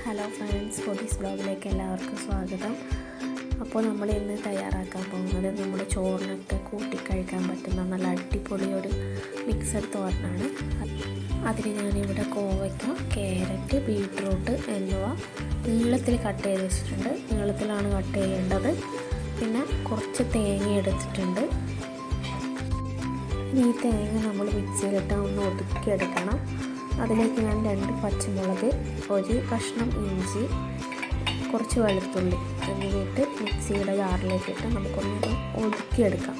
Hello friends, foodies ബ്ലോഗിലേക്ക് എല്ലാവർക്കും സ്വാഗതം. അപ്പോൾ നമ്മൾ ഇന്ന് തയ്യാറാക്കാൻ പോകുന്നത് നമ്മുടെ ചോറിനൊക്കെ കൂട്ടി കഴിക്കാൻ പറ്റുന്ന നല്ല അടിപൊളി ഒരു മിക്സഡ് തോരനാണ്. അതിന് ഞാനിവിടെ കോവയ്ക്ക, ക്യാരറ്റ്, ബീട്രൂട്ട് എന്നിവ നീളത്തിൽ കട്ട് ചെയ്ത് വെച്ചിട്ടുണ്ട്. നീളത്തിലാണ് കട്ട് ചെയ്യേണ്ടത്. പിന്നെ കുറച്ച് തേങ്ങ എടുത്തിട്ടുണ്ട്. ഈ തേങ്ങ നമ്മൾ മിക്സിയിലിട്ട് ഒന്ന് ഒതുക്കിയെടുക്കണം. അതിലേക്ക് ഞാൻ 2 പച്ചമുളക്, ഒരു കഷ്ണം ഇഞ്ചി, കുറച്ച് വെളുത്തുള്ളി എന്നിവയിട്ട് മിക്സിയുടെ ജാറിലേക്കിട്ട് നമുക്കൊന്ന് ഒതുക്കിയെടുക്കാം.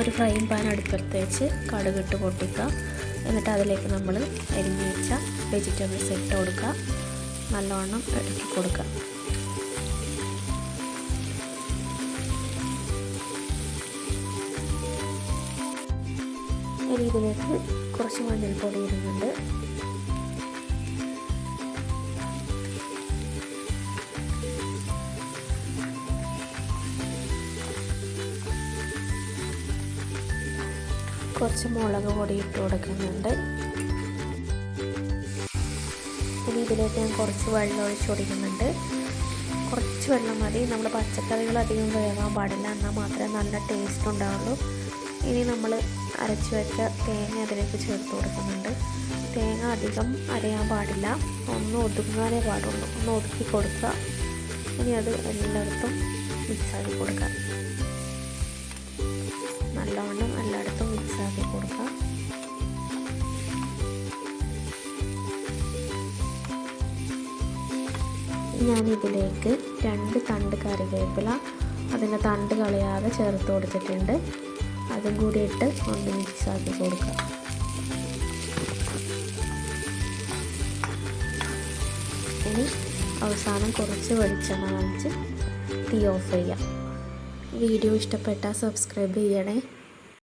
ഒരു ഫ്രൈയിങ് പാൻ അടുപ്പത്ത് വെച്ച് കടുകിട്ട് പൊട്ടിക്കുക. എന്നിട്ട് അതിലേക്ക് നമ്മൾ അരിഞ്ഞ് വെച്ച വെജിറ്റബിൾസ് ഇട്ട് കൊടുക്കുക. നല്ലവണ്ണം ഇളക്കി കൊടുക്കുക. ഇനി ഇതിലേക്ക് കുറച്ച് മഞ്ഞൾപ്പൊടി ഇടുന്നുണ്ട്. കുറച്ച് മുളക് പൊടി ഇട്ട് കൊടുക്കുന്നുണ്ട്. ഇനി ഇതിലേക്ക് ഞാൻ കുറച്ച് വെള്ളം ഒഴിച്ച് കൊടുക്കുന്നുണ്ട്. കുറച്ച് വെള്ളം മതി. നമ്മുടെ പച്ചക്കറികൾ അധികം വേകാൻ പാടില്ല, എന്നാൽ മാത്രമേ നല്ല ടേസ്റ്റ് ഉണ്ടാവുള്ളൂ. ഇനി നമ്മൾ അരച്ച് വെച്ച തേങ്ങ അതിലേക്ക് ചേർത്ത് കൊടുക്കുന്നുണ്ട്. തേങ്ങ അധികം അരയാൻ പാടില്ല, ഒന്ന് ഒതുങ്ങാനേ പാടുള്ളൂ. ഒന്ന് ഒതുക്കി കൊടുക്കുക. ഇനി അത് എല്ലായിടത്തും മിക്സാക്കി കൊടുക്കുക. നല്ലവണ്ണം എല്ലായിടത്തും മിക്സാക്കി കൊടുക്കുക. ഞാനിതിലേക്ക് 2 തണ്ട് കറിവേപ്പില അതിൻ്റെ തണ്ട് കളയാതെ ചേർത്ത് കൊടുത്തിട്ടുണ്ട്. അതും കൂടി ഇട്ട് ഒന്ന് മിക്സാക്കി കൊടുക്കുക. ഇനി അവസാനം കുറച്ച് വെളിച്ചെണ്ണ നനച്ച് തീ ഓഫ് ചെയ്യാം. വീഡിയോ ഇഷ്ടപ്പെട്ടാൽ സബ്സ്ക്രൈബ് ചെയ്യണേ.